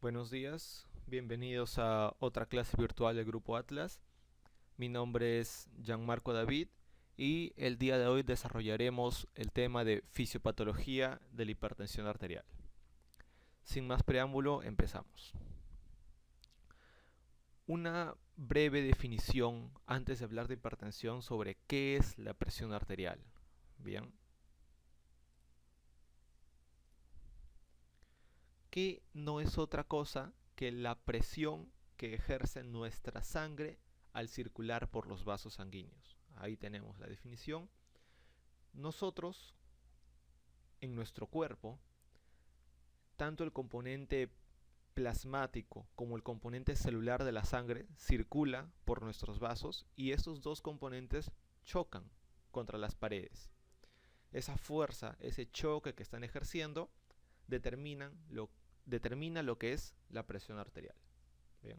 Buenos días, bienvenidos a otra clase virtual del Grupo Atlas. Mi nombre es Gianmarco David y el día de hoy desarrollaremos el tema de fisiopatología de la hipertensión arterial. Sin más preámbulo, empezamos. Una breve definición antes de hablar de hipertensión sobre qué es la presión arterial. Bien, que no es otra cosa que la presión que ejerce nuestra sangre al circular por los vasos sanguíneos. Ahí tenemos la definición. Nosotros, en nuestro cuerpo, tanto el componente plasmático como el componente celular de la sangre circula por nuestros vasos y estos dos componentes chocan contra las paredes. Esa fuerza, ese choque que están ejerciendo, determina lo que es la presión arterial. Bien.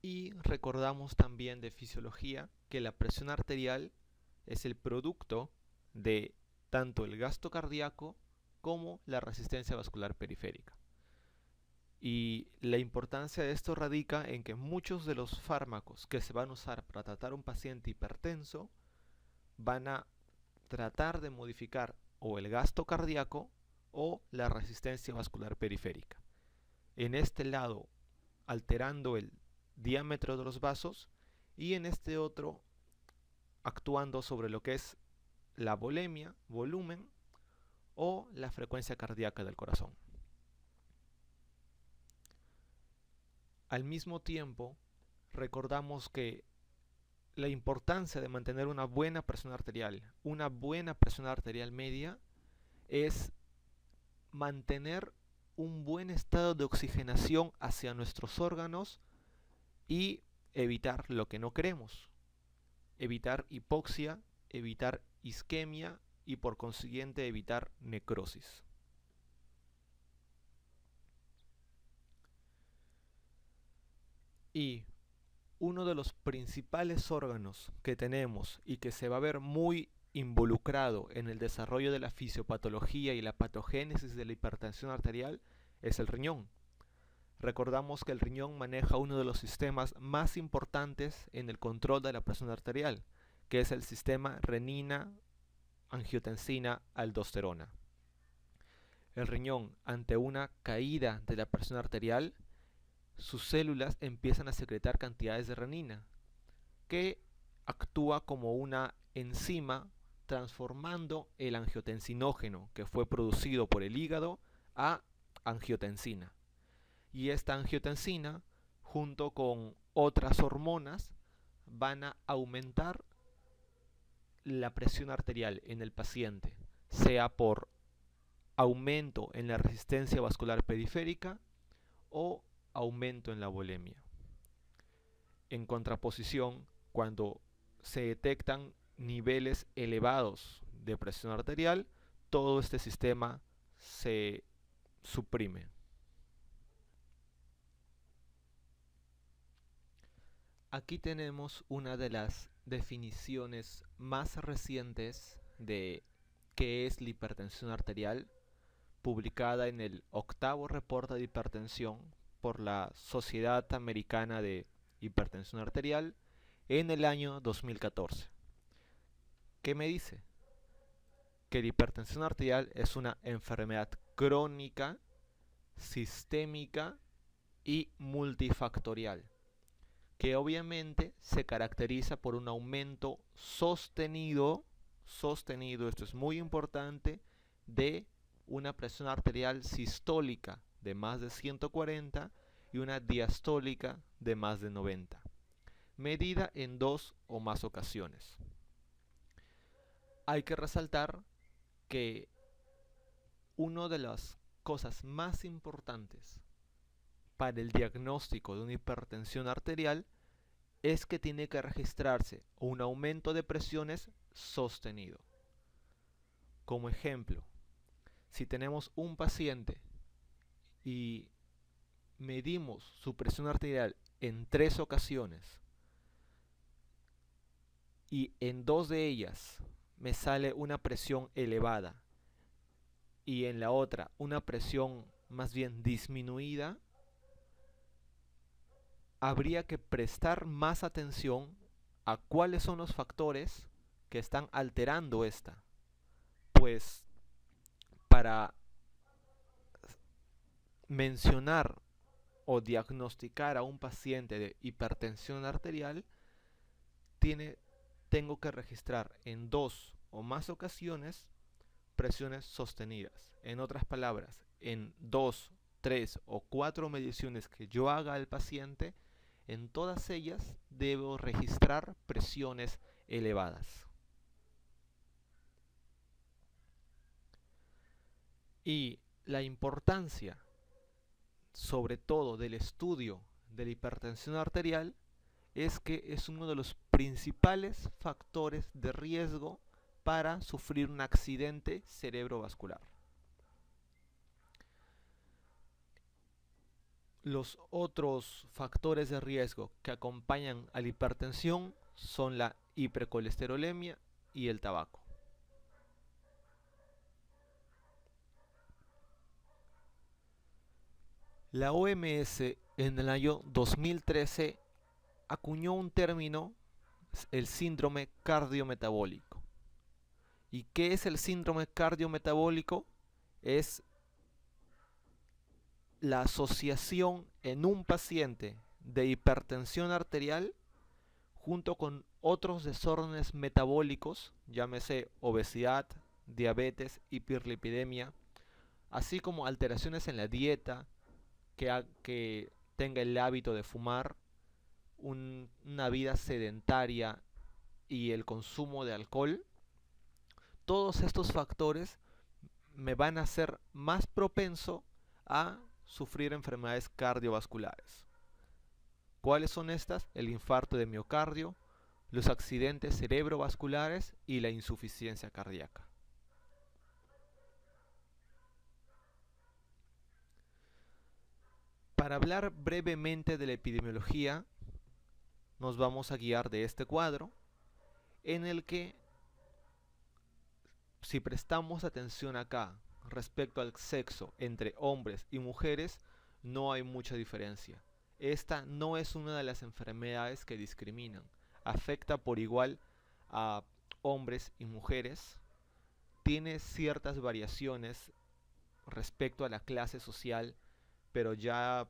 Y recordamos también de fisiología que la presión arterial es el producto de tanto el gasto cardíaco como la resistencia vascular periférica. Y la importancia de esto radica en que muchos de los fármacos que se van a usar para tratar a un paciente hipertenso van a tratar de modificar o el gasto cardíaco o la resistencia vascular periférica. En este lado, alterando el diámetro de los vasos y en este otro actuando sobre lo que es la volemia, volumen o la frecuencia cardíaca del corazón. Al mismo tiempo, recordamos que la importancia de mantener una buena presión arterial media, es mantener un buen estado de oxigenación hacia nuestros órganos y evitar lo que no queremos, evitar hipoxia, evitar isquemia y por consiguiente evitar necrosis. Y uno de los principales órganos que tenemos y que se va a ver muy involucrado en el desarrollo de la fisiopatología y la patogénesis de la hipertensión arterial es el riñón. Recordamos que el riñón maneja uno de los sistemas más importantes en el control de la presión arterial, que es el sistema renina-angiotensina-aldosterona. El riñón, ante una caída de la presión arterial, sus células empiezan a secretar cantidades de renina, que actúa como una enzima transformando el angiotensinógeno que fue producido por el hígado a angiotensina. Y esta angiotensina, junto con otras hormonas, van a aumentar la presión arterial en el paciente, sea por aumento en la resistencia vascular periférica o aumento en la volemia. En contraposición, cuando se detectan niveles elevados de presión arterial, todo este sistema se suprime. Aquí tenemos una de las definiciones más recientes de qué es la hipertensión arterial, publicada en el octavo reporte de hipertensión por la Sociedad Americana de Hipertensión Arterial en el año 2014. ¿Qué me dice? Que la hipertensión arterial es una enfermedad crónica, sistémica y multifactorial, que obviamente se caracteriza por un aumento sostenido, esto es muy importante, de una presión arterial sistólica de más de 140 y una diastólica de más de 90, medida en dos o más ocasiones. Hay que resaltar que una de las cosas más importantes para el diagnóstico de una hipertensión arterial es que tiene que registrarse un aumento de presiones sostenido. Como ejemplo, si tenemos un paciente y medimos su presión arterial en 3 ocasiones y en 2 de ellas me sale una presión elevada y en la otra una presión más bien disminuida, habría que prestar más atención a cuáles son los factores que están alterando esta. Pues para mencionar o diagnosticar a un paciente de hipertensión arterial, tengo que registrar en 2 o más ocasiones presiones sostenidas. En otras palabras, en 2, 3 o 4 mediciones que yo haga al paciente, en todas ellas debo registrar presiones elevadas. Y la importancia, sobre todo del estudio de la hipertensión arterial, es que es uno de los principales factores de riesgo para sufrir un accidente cerebrovascular. Los otros factores de riesgo que acompañan a la hipertensión son la hipercolesterolemia y el tabaco. La OMS en el año 2013 acuñó un término, el síndrome cardiometabólico. ¿Y qué es el síndrome cardiometabólico? Es la asociación en un paciente de hipertensión arterial junto con otros desórdenes metabólicos, llámese obesidad, diabetes, hiperlipidemia, así como alteraciones en la dieta, que tenga el hábito de fumar, una vida sedentaria y el consumo de alcohol. Todos estos factores me van a hacer más propenso a sufrir enfermedades cardiovasculares. ¿Cuáles son estas? El infarto de miocardio, los accidentes cerebrovasculares y la insuficiencia cardíaca. Para hablar brevemente de la epidemiología, nos vamos a guiar de este cuadro, en el que, si prestamos atención acá respecto al sexo entre hombres y mujeres, no hay mucha diferencia. Esta no es una de las enfermedades que discriminan. Afecta por igual a hombres y mujeres. Tiene ciertas variaciones respecto a la clase social, pero ya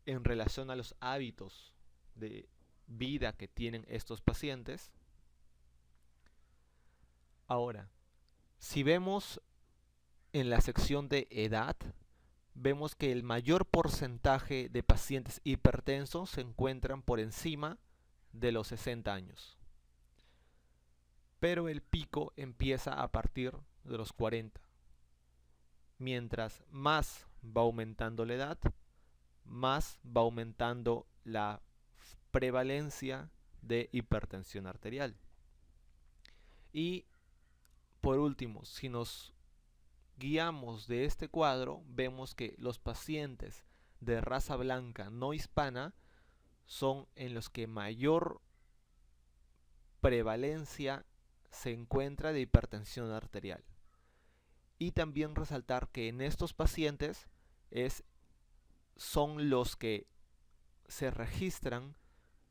en relación a los hábitos de vida que tienen estos pacientes. Ahora, si vemos en la sección de edad, vemos que el mayor porcentaje de pacientes hipertensos se encuentran por encima de los 60 años. Pero el pico empieza a partir de los 40. Mientras más va aumentando la edad, más va aumentando la prevalencia de hipertensión arterial. Y por último, si nos guiamos de este cuadro, vemos que los pacientes de raza blanca no hispana son en los que mayor prevalencia se encuentra de hipertensión arterial. Y también resaltar que en estos pacientes son los que se registran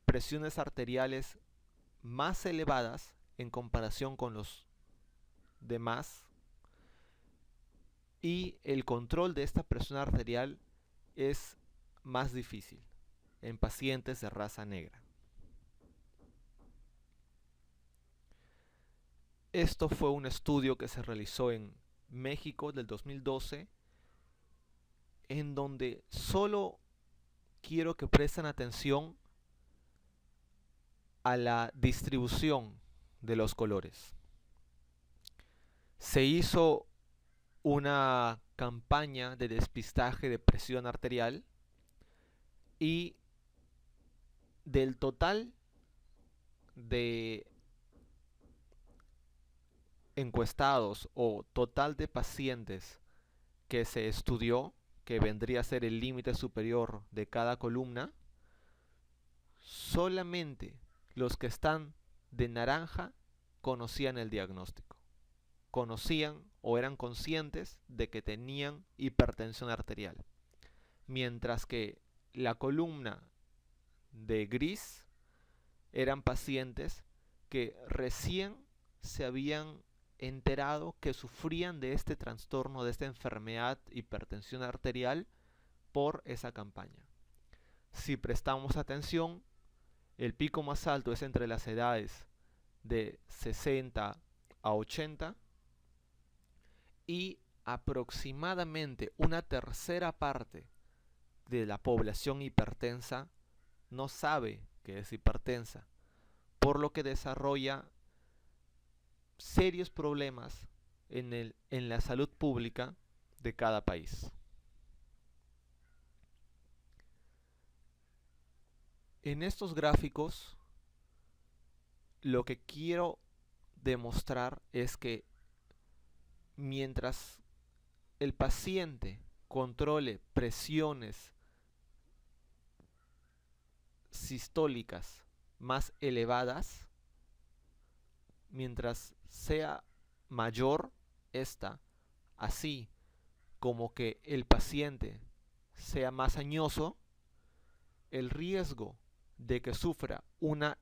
presiones arteriales más elevadas en comparación con los demás, y el control de esta presión arterial es más difícil en pacientes de raza negra. Esto fue un estudio que se realizó en México del 2012, en donde solo quiero que presten atención a la distribución de los colores. Se hizo una campaña de despistaje de presión arterial y del total de encuestados o total de pacientes que se estudió, que vendría a ser el límite superior de cada columna, solamente los que están de naranja conocían el diagnóstico, conocían o eran conscientes de que tenían hipertensión arterial. Mientras que la columna de gris eran pacientes que recién se habían enterado que sufrían de este trastorno, de esta enfermedad, hipertensión arterial, por esa campaña. Si prestamos atención, el pico más alto es entre las edades de 60 a 80 y aproximadamente una tercera parte de la población hipertensa no sabe que es hipertensa, por lo que desarrolla serios problemas en la salud pública de cada país. En estos gráficos, lo que quiero demostrar es que mientras el paciente controle presiones sistólicas más elevadas, mientras sea mayor esta, así como que el paciente sea más añoso, el riesgo de que sufra una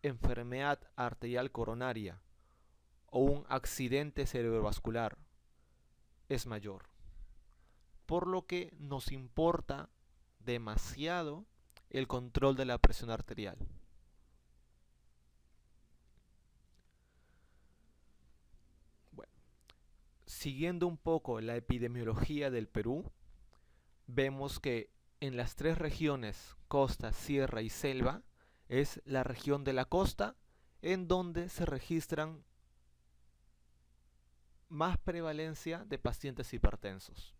enfermedad arterial coronaria o un accidente cerebrovascular es mayor. Por lo que nos importa demasiado el control de la presión arterial. Bueno, siguiendo un poco la epidemiología del Perú, vemos que en las tres regiones, costa, sierra y selva, es la región de la costa en donde se registran más prevalencia de pacientes hipertensos.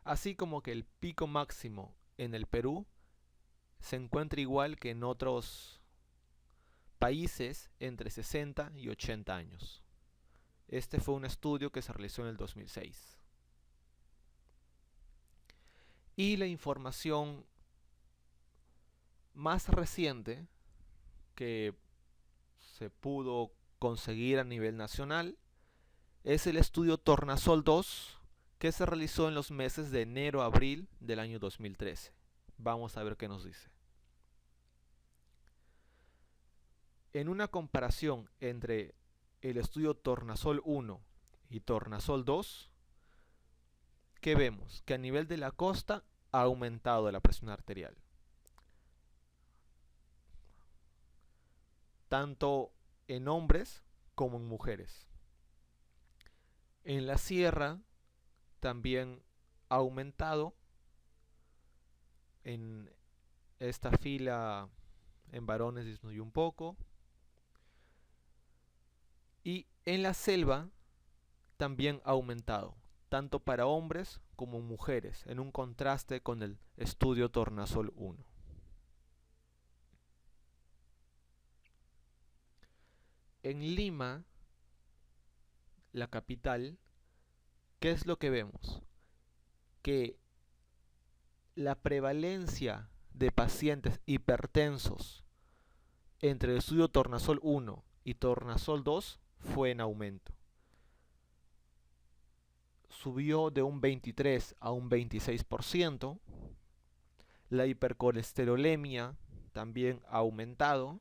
Así como que el pico máximo en el Perú se encuentra igual que en otros países entre 60 y 80 años. Este fue un estudio que se realizó en el 2006. Y la información más reciente que se pudo conseguir a nivel nacional es el estudio Tornasol 2 que se realizó en los meses de enero a abril del año 2013. Vamos a ver qué nos dice. En una comparación entre el estudio Tornasol 1 y Tornasol 2, ¿qué vemos? Que a nivel de la costa ha aumentado la presión arterial. Tanto en hombres como en mujeres. En la sierra también ha aumentado. En esta fila en varones disminuyó un poco. Y en la selva también ha aumentado, tanto para hombres como mujeres, en un contraste con el estudio Tornasol 1. En Lima, la capital, ¿qué es lo que vemos? Que la prevalencia de pacientes hipertensos entre el estudio Tornasol 1 y Tornasol 2 fue en aumento. Subió de un 23 a un 26%. La hipercolesterolemia también ha aumentado.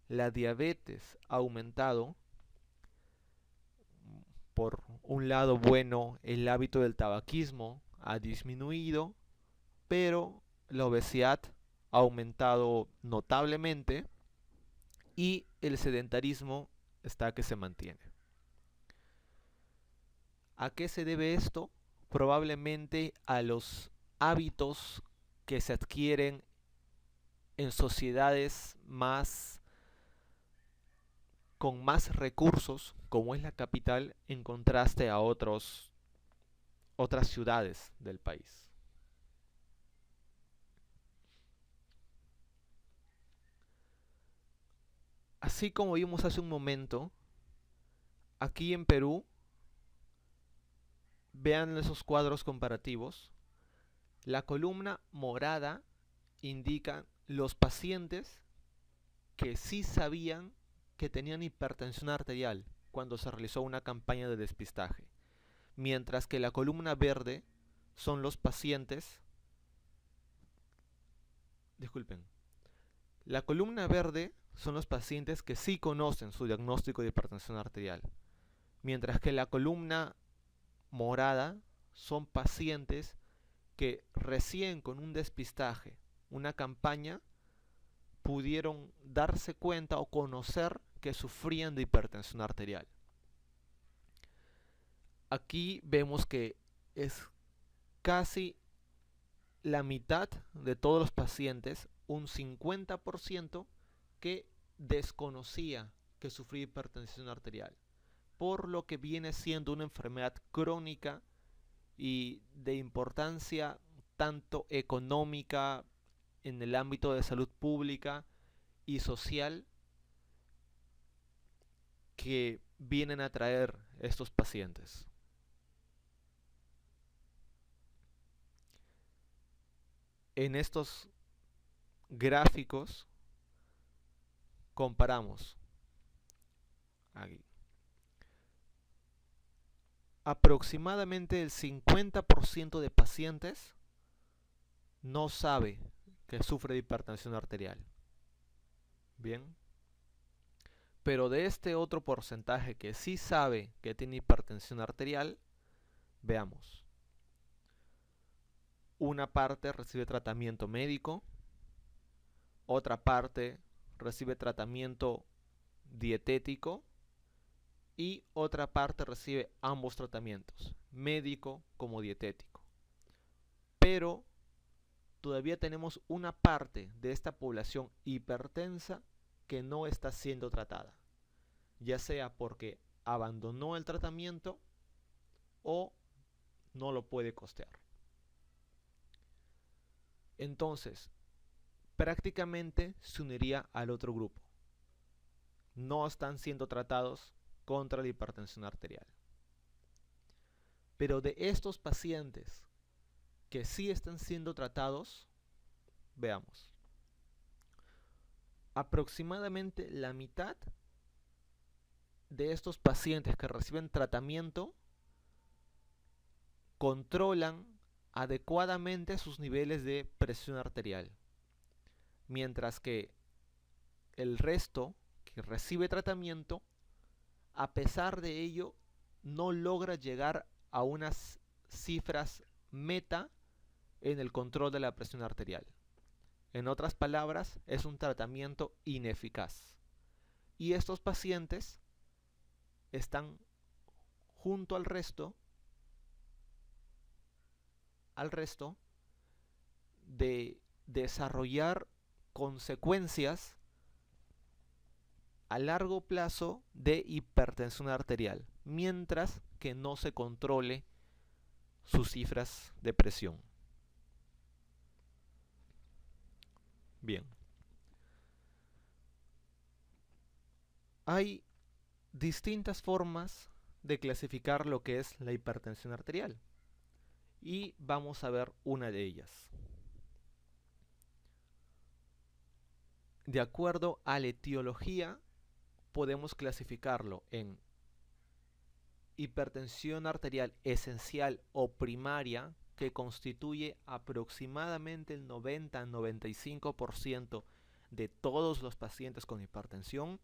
La diabetes ha aumentado. Por un lado, bueno, el hábito del tabaquismo ha disminuido, pero la obesidad ha aumentado notablemente y el sedentarismo está que se mantiene. ¿A qué se debe esto? Probablemente a los hábitos que se adquieren en sociedades con más recursos, como es la capital, en contraste a otras ciudades del país. Así como vimos hace un momento, aquí en Perú, vean esos cuadros comparativos. La columna morada indica los pacientes que sí sabían que tenían hipertensión arterial, cuando se realizó una campaña de despistaje, mientras que la columna verde son los pacientes, disculpen, la columna verde son los pacientes que sí conocen su diagnóstico de hipertensión arterial, mientras que la columna morada son pacientes que recién con un despistaje, una campaña, pudieron darse cuenta o conocer que sufrían de hipertensión arterial. Aquí vemos que es casi la mitad de todos los pacientes, un 50%, que desconocía que sufría hipertensión arterial, por lo que viene siendo una enfermedad crónica y de importancia tanto económica en el ámbito de salud pública y social que vienen a traer estos pacientes. En estos gráficos comparamos aquí. Aproximadamente el 50% de pacientes no sabe que sufre de hipertensión arterial. Bien. Pero de este otro porcentaje que sí sabe que tiene hipertensión arterial, veamos. Una parte recibe tratamiento médico, otra parte recibe tratamiento dietético y otra parte recibe ambos tratamientos, médico como dietético. Pero todavía tenemos una parte de esta población hipertensa que no está siendo tratada, ya sea porque abandonó el tratamiento o no lo puede costear. Entonces, prácticamente se uniría al otro grupo. No están siendo tratados contra la hipertensión arterial. Pero de estos pacientes que sí están siendo tratados, veamos. Aproximadamente la mitad de estos pacientes que reciben tratamiento controlan adecuadamente sus niveles de presión arterial, mientras que el resto que recibe tratamiento, a pesar de ello, no logra llegar a unas cifras meta en el control de la presión arterial. En otras palabras, es un tratamiento ineficaz. Y estos pacientes están junto al resto de desarrollar consecuencias a largo plazo de hipertensión arterial, mientras que no se controle sus cifras de presión. Bien. Hay distintas formas de clasificar lo que es la hipertensión arterial y vamos a ver una de ellas. De acuerdo a la etiología, podemos clasificarlo en hipertensión arterial esencial o primaria, que constituye aproximadamente el 90-95% de todos los pacientes con hipertensión,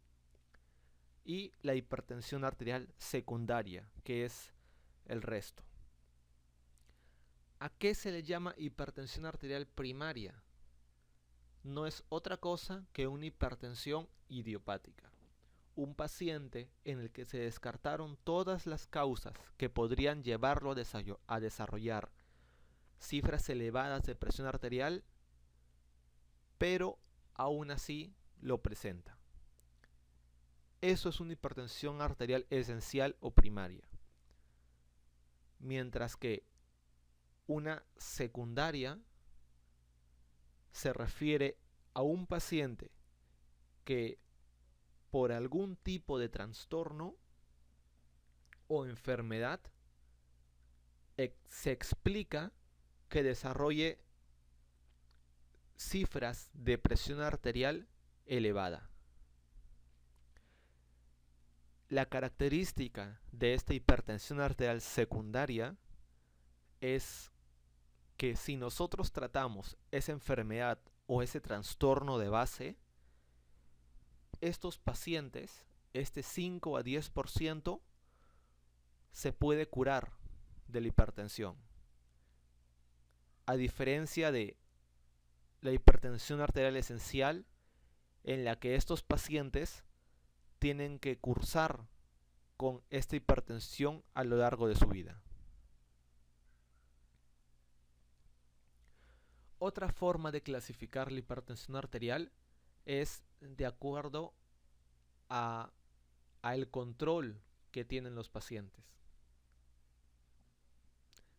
y la hipertensión arterial secundaria, que es el resto. ¿A qué se le llama hipertensión arterial primaria? No es otra cosa que una hipertensión idiopática. Un paciente en el que se descartaron todas las causas que podrían llevarlo a desarrollar cifras elevadas de presión arterial, pero aún así lo presenta. Eso es una hipertensión arterial esencial o primaria. Mientras que una secundaria se refiere a un paciente que por algún tipo de trastorno o enfermedad se explica que desarrolle cifras de presión arterial elevada. la característica de esta hipertensión arterial secundaria es que si nosotros tratamos esa enfermedad o ese trastorno de base, estos pacientes, este 5 a 10%, se puede curar de la hipertensión. A diferencia de la hipertensión arterial esencial, en la que estos pacientes tienen que cursar con esta hipertensión a lo largo de su vida. Otra forma de clasificar la hipertensión arterial es de acuerdo al control que tienen los pacientes.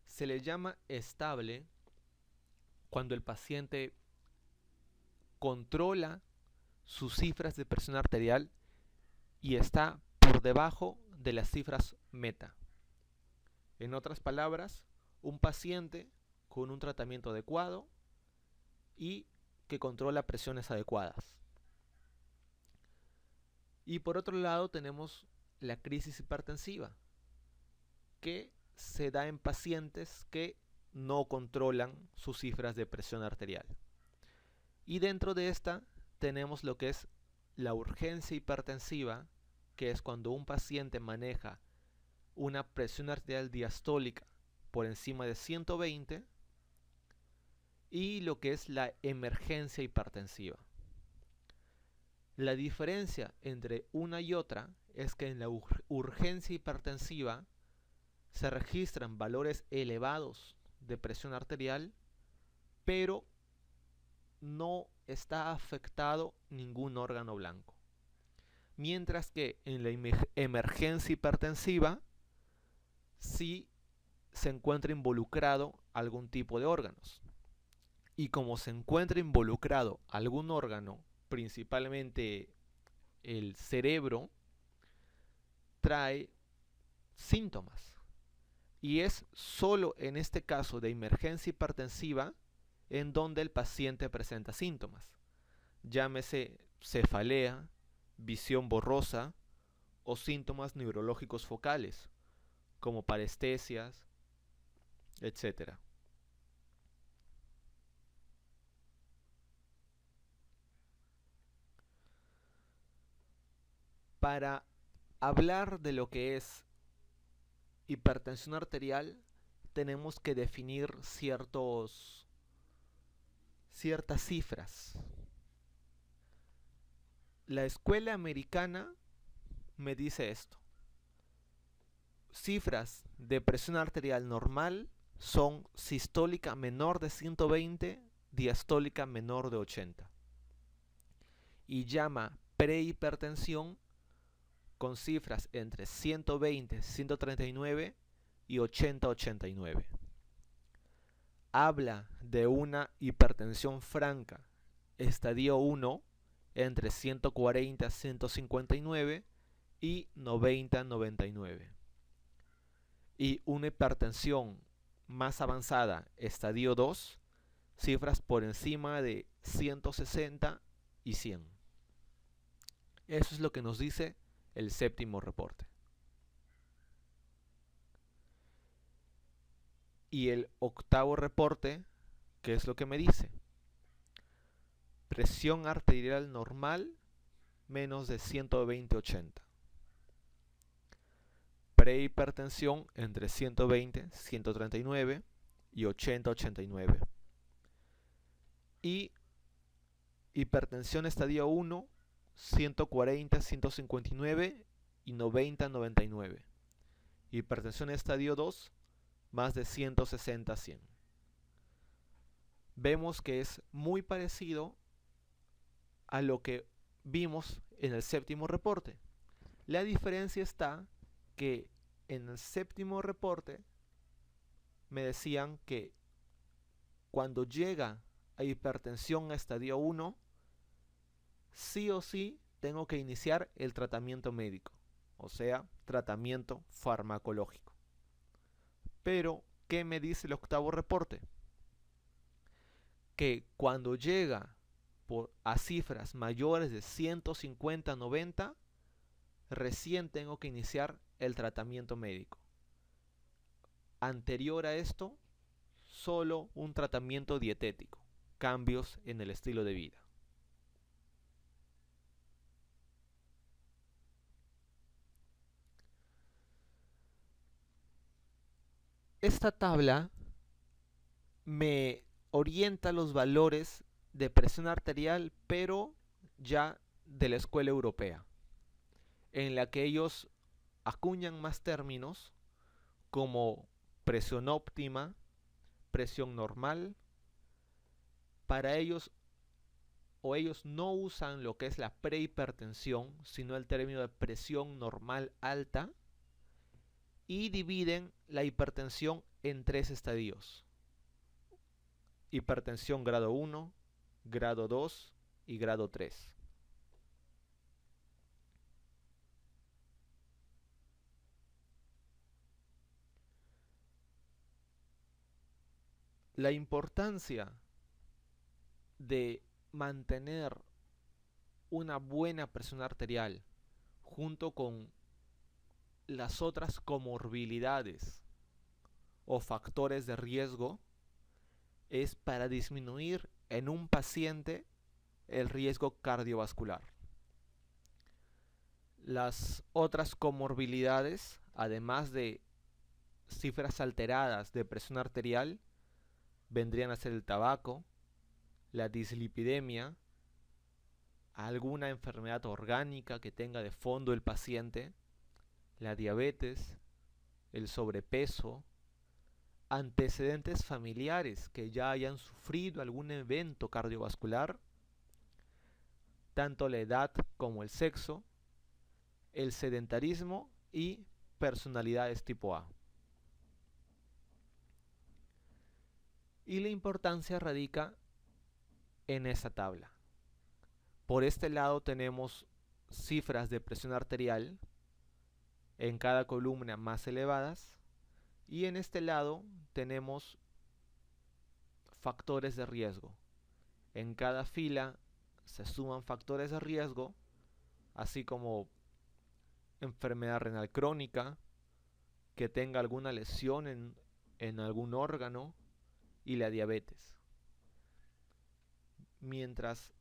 Se le llama estable cuando el paciente controla sus cifras de presión arterial y está por debajo de las cifras meta. En otras palabras, un paciente con un tratamiento adecuado y que controla presiones adecuadas. Y por otro lado tenemos la crisis hipertensiva, que se da en pacientes que no controlan sus cifras de presión arterial. Y dentro de esta tenemos lo que es la urgencia hipertensiva, que es cuando un paciente maneja una presión arterial diastólica por encima de 120, y lo que es la emergencia hipertensiva. La diferencia entre una y otra es que en la urgencia hipertensiva se registran valores elevados de presión arterial, pero no está afectado ningún órgano blanco. Mientras que en la emergencia hipertensiva sí se encuentra involucrado algún tipo de órganos. Y como se encuentra involucrado algún órgano, principalmente el cerebro, trae síntomas. Y es solo en este caso de emergencia hipertensiva en donde el paciente presenta síntomas. Llámese cefalea, visión borrosa o síntomas neurológicos focales, como parestesias, etc. Para hablar de lo que es hipertensión arterial, tenemos que definir ciertas cifras. La escuela americana me dice esto. Cifras de presión arterial normal son sistólica menor de 120, diastólica menor de 80. Y llama prehipertensión con cifras entre 120, 139 y 80, 89. Habla de una hipertensión franca, estadio 1, entre 140, 159 y 90, 99. Y una hipertensión más avanzada, estadio 2, cifras por encima de 160 y 100. Eso es lo que nos dice el séptimo reporte. Y el octavo reporte, ¿qué es lo que me dice? Presión arterial normal menos de 120-80. Prehipertensión entre 120, 139 y 80-89. Y hipertensión estadio 1, 140, 159 y 90, 99. Hipertensión estadio 2, más de 160, 100. Vemos que es muy parecido a lo que vimos en el séptimo reporte. La diferencia está que en el séptimo reporte me decían que cuando llega a hipertensión a estadio 1, sí o sí tengo que iniciar el tratamiento médico, o sea, tratamiento farmacológico. Pero, ¿qué me dice el octavo reporte? Que cuando llega a cifras mayores de 150-90, recién tengo que iniciar el tratamiento médico. Anterior a esto, solo un tratamiento dietético, cambios en el estilo de vida. Esta tabla me orienta los valores de presión arterial, pero ya de la escuela europea, en la que ellos acuñan más términos como presión óptima, presión normal. Para ellos, o ellos no usan lo que es la prehipertensión, sino el término de presión normal alta, y dividen la hipertensión en 3 estadios: hipertensión grado 1, grado 2 y grado 3. La importancia de mantener una buena presión arterial junto con las otras comorbilidades o factores de riesgo es para disminuir en un paciente el riesgo cardiovascular. Las otras comorbilidades, además de cifras alteradas de presión arterial, vendrían a ser el tabaco, la dislipidemia, alguna enfermedad orgánica que tenga de fondo el paciente, la diabetes, el sobrepeso, antecedentes familiares que ya hayan sufrido algún evento cardiovascular, tanto la edad como el sexo, el sedentarismo y personalidades tipo A. Y la importancia radica en esa tabla. Por este lado tenemos cifras de presión arterial en cada columna más elevadas, y en este lado tenemos factores de riesgo. En cada fila se suman factores de riesgo, así como enfermedad renal crónica, que tenga alguna lesión en algún órgano, y la diabetes. Mientras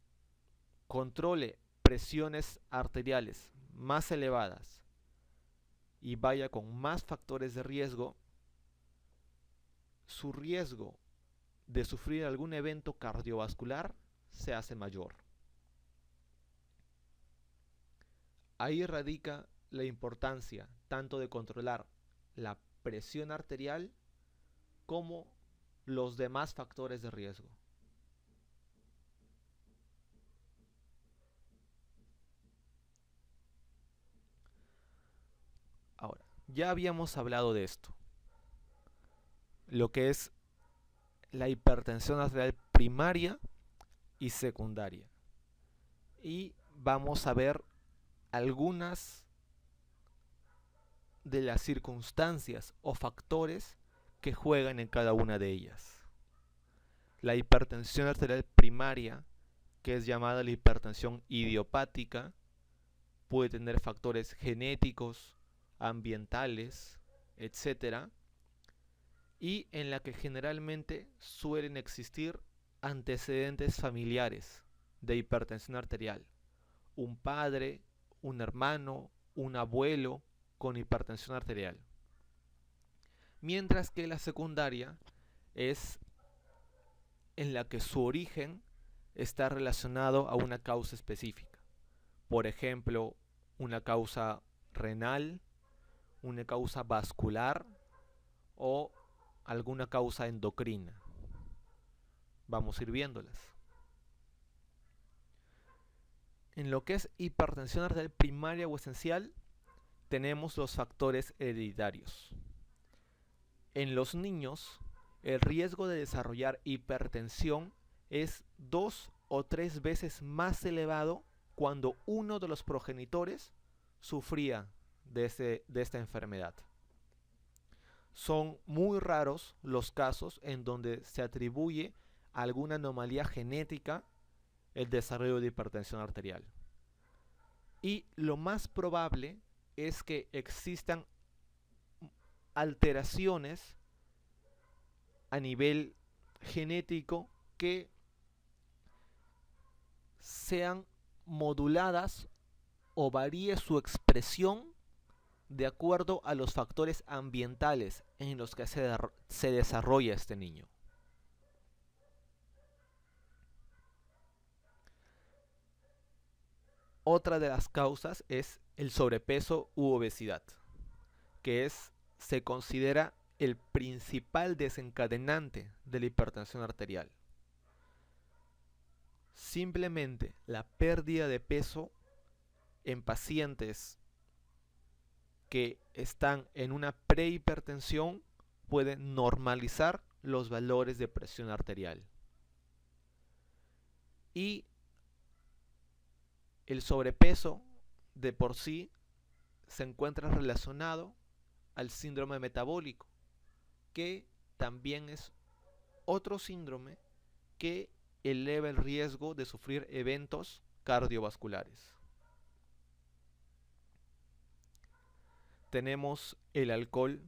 controle presiones arteriales más elevadas y vaya con más factores de riesgo, su riesgo de sufrir algún evento cardiovascular se hace mayor. Ahí radica la importancia tanto de controlar la presión arterial como los demás factores de riesgo. Ahora, ya habíamos hablado de esto, lo que es la hipertensión arterial primaria y secundaria. Y vamos a ver algunas de las circunstancias o factores que juegan en cada una de ellas. La hipertensión arterial primaria, que es llamada la hipertensión idiopática, puede tener factores genéticos, ambientales, etcétera, y en la que generalmente suelen existir antecedentes familiares de hipertensión arterial. Un padre, un hermano, un abuelo con hipertensión arterial. Mientras que la secundaria es en la que su origen está relacionado a una causa específica. Por ejemplo, una causa renal, una causa vascular o alguna causa endocrina. Vamos a ir viéndolas. En lo que es hipertensión arterial primaria o esencial, tenemos los factores hereditarios. En los niños, el riesgo de desarrollar hipertensión es 2 o 3 veces más elevado cuando uno de los progenitores sufría de esta enfermedad. Son muy raros los casos en donde se atribuye a alguna anomalía genética el desarrollo de hipertensión arterial. Y lo más probable es que existan alteraciones a nivel genético que sean moduladas o varíe su expresión de acuerdo a los factores ambientales en los que se desarrolla este niño. Otra de las causas es el sobrepeso u obesidad, que se considera el principal desencadenante de la hipertensión arterial. Simplemente la pérdida de peso en pacientes que están en una prehipertensión puede normalizar los valores de presión arterial. Y el sobrepeso de por sí se encuentra relacionado al síndrome metabólico, que también es otro síndrome que eleva el riesgo de sufrir eventos cardiovasculares. Tenemos el alcohol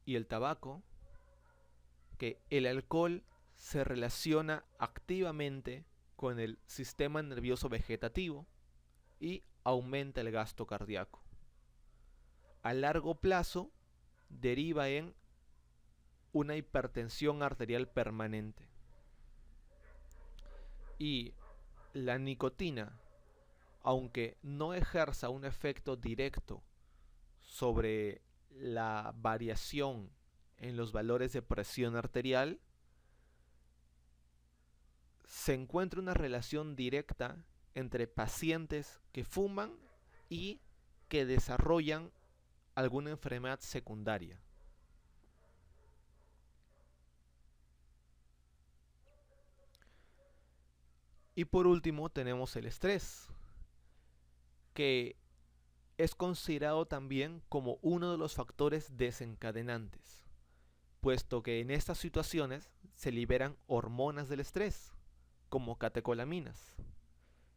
y el tabaco, que el alcohol se relaciona activamente con el sistema nervioso vegetativo y aumenta el gasto cardíaco. A largo plazo deriva en una hipertensión arterial permanente. Y la nicotina, aunque no ejerza un efecto directo sobre la variación en los valores de presión arterial, se encuentra una relación directa entre pacientes que fuman y que desarrollan alguna enfermedad secundaria. Y por último tenemos el estrés, que es considerado también como uno de los factores desencadenantes, puesto que en estas situaciones se liberan hormonas del estrés, como catecolaminas,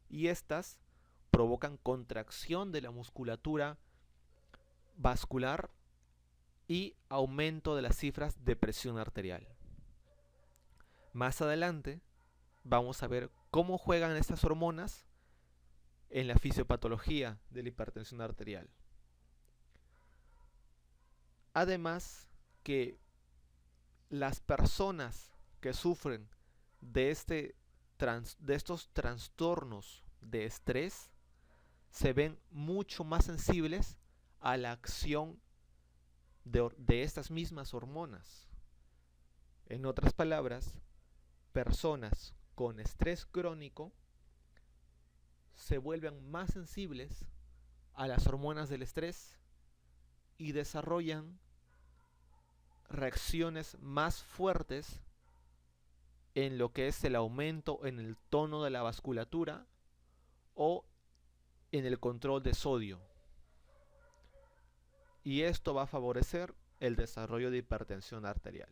y estas provocan contracción de la musculatura vascular y aumento de las cifras de presión arterial. Más adelante vamos a ver cómo juegan estas hormonas en la fisiopatología de la hipertensión arterial. Además que las personas que sufren de estos trastornos de estrés se ven mucho más sensibles a la acción de estas mismas hormonas. En otras palabras, personas con estrés crónico se vuelven más sensibles a las hormonas del estrés y desarrollan reacciones más fuertes en lo que es el aumento en el tono de la vasculatura o en el control de sodio. Y esto va a favorecer el desarrollo de hipertensión arterial.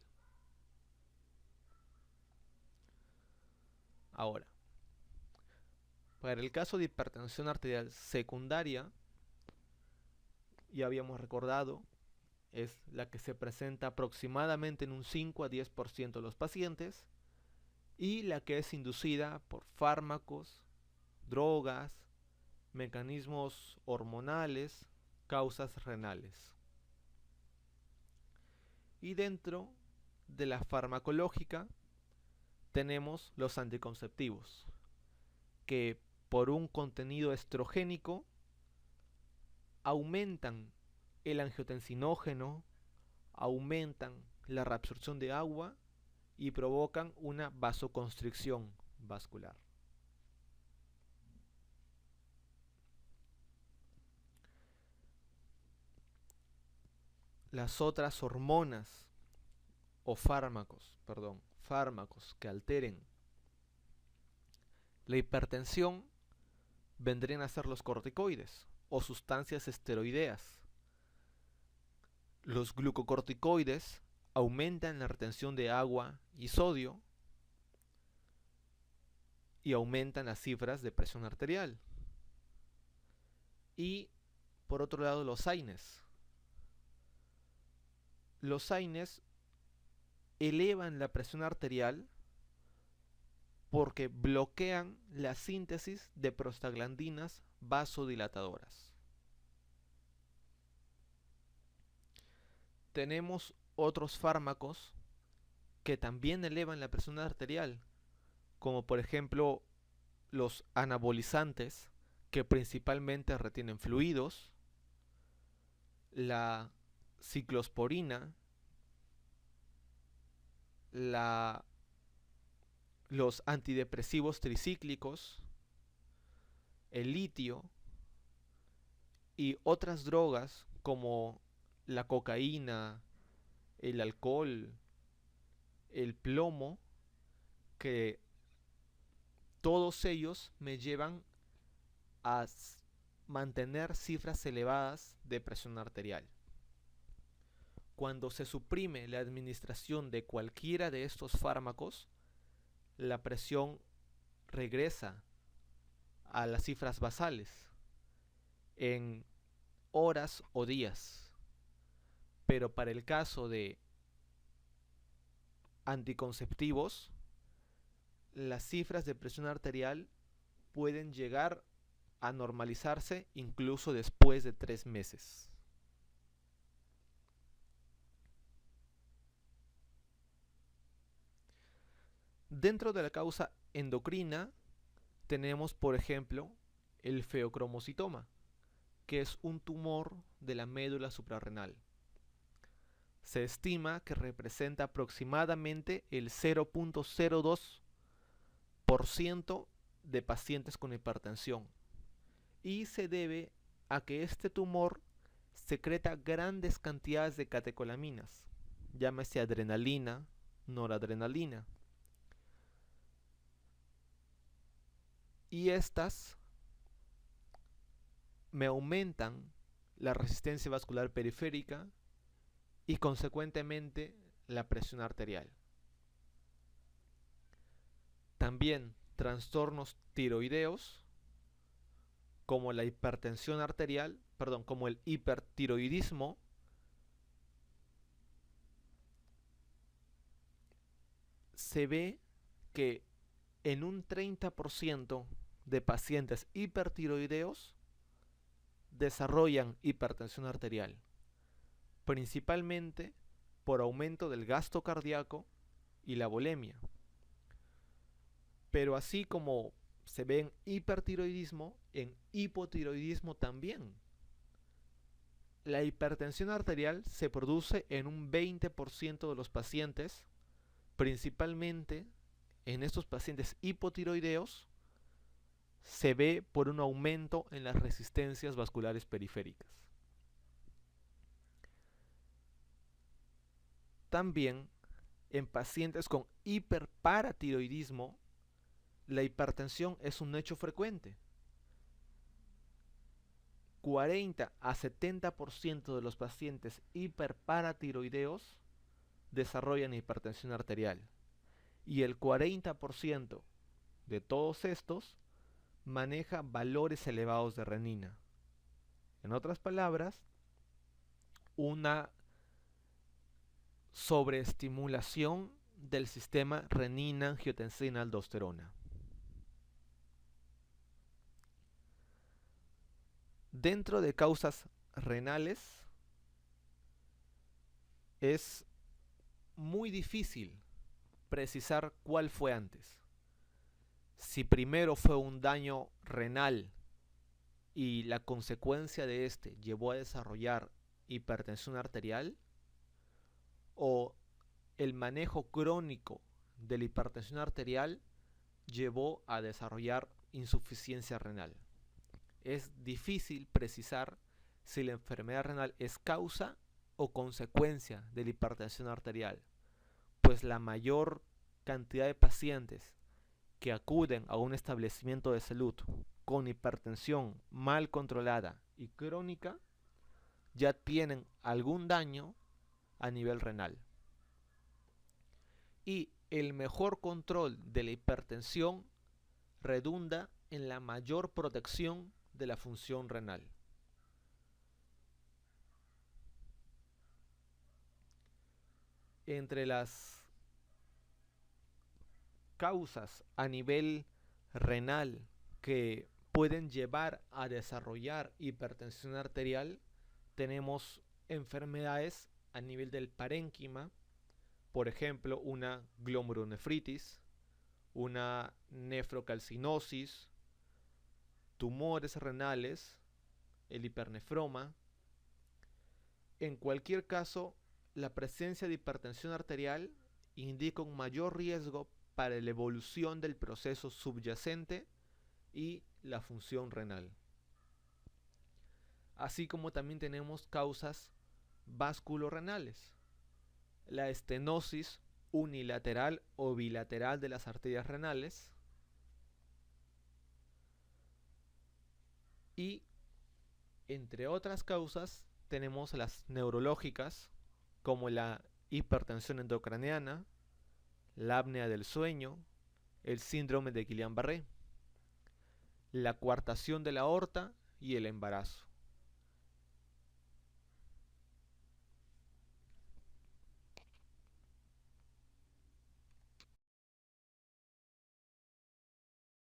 Ahora, para el caso de hipertensión arterial secundaria, ya habíamos recordado, es la que se presenta aproximadamente en un 5 a 10% de los pacientes y la que es inducida por fármacos, drogas, mecanismos hormonales, causas renales. Y dentro de la farmacológica tenemos los anticonceptivos, que por un contenido estrogénico aumentan el angiotensinógeno, aumentan la reabsorción de agua y provocan una vasoconstricción vascular. Las otras hormonas o fármacos que alteren la hipertensión vendrían a ser los corticoides o sustancias esteroideas. Los glucocorticoides aumentan la retención de agua y sodio y aumentan las cifras de presión arterial. Y por otro lado los AINES. Los AINES elevan la presión arterial porque bloquean la síntesis de prostaglandinas vasodilatadoras. Tenemos otros fármacos que también elevan la presión arterial, como por ejemplo los anabolizantes, que principalmente retienen fluidos, la ciclosporina, los antidepresivos tricíclicos, el litio y otras drogas como la cocaína, el alcohol, el plomo, que todos ellos me llevan a mantener cifras elevadas de presión arterial. Cuando se suprime la administración de cualquiera de estos fármacos, la presión regresa a las cifras basales en horas o días. Pero para el caso de anticonceptivos, las cifras de presión arterial pueden llegar a normalizarse incluso después de 3 meses. Dentro de la causa endocrina tenemos, por ejemplo, el feocromocitoma, que es un tumor de la médula suprarrenal. Se estima que representa aproximadamente el 0.02% de pacientes con hipertensión y se debe a que este tumor secreta grandes cantidades de catecolaminas, llámese adrenalina, noradrenalina, y estas me aumentan la resistencia vascular periférica y consecuentemente la presión arterial. También trastornos tiroideos como la hipertensión arterial, como el hipertiroidismo, se ve que en un 30% de pacientes hipertiroideos desarrollan hipertensión arterial, principalmente por aumento del gasto cardíaco y la volemia. Pero así como se ve en hipertiroidismo, en hipotiroidismo también. La hipertensión arterial se produce en un 20% de los pacientes, principalmente en estos pacientes hipotiroideos, se ve por un aumento en las resistencias vasculares periféricas. También en pacientes con hiperparatiroidismo, la hipertensión es un hecho frecuente. 40 a 70% de los pacientes hiperparatiroideos desarrollan hipertensión arterial y el 40% de todos estos maneja valores elevados de renina. En otras palabras, una sobreestimulación del sistema renina-angiotensina-aldosterona. Dentro de causas renales es muy difícil precisar cuál fue antes. Si primero fue un daño renal y la consecuencia de este llevó a desarrollar hipertensión arterial, o el manejo crónico de la hipertensión arterial llevó a desarrollar insuficiencia renal. Es difícil precisar si la enfermedad renal es causa o consecuencia de la hipertensión arterial, pues la mayor cantidad de pacientes que acuden a un establecimiento de salud con hipertensión mal controlada y crónica ya tienen algún daño a nivel renal. Y el mejor control de la hipertensión redunda en la mayor protección de la función renal. Entre las causas a nivel renal que pueden llevar a desarrollar hipertensión arterial, tenemos enfermedades a nivel del parénquima, por ejemplo, una glomerulonefritis, una nefrocalcinosis, tumores renales, el hipernefroma. En cualquier caso, la presencia de hipertensión arterial indica un mayor riesgo para la evolución del proceso subyacente y la función renal. Así como también tenemos causas vasculorenales. La estenosis unilateral o bilateral de las arterias renales y, entre otras causas, tenemos las neurológicas como la hipertensión endocraniana, la apnea del sueño, el síndrome de Guillain-Barré, la coartación de la aorta y el embarazo.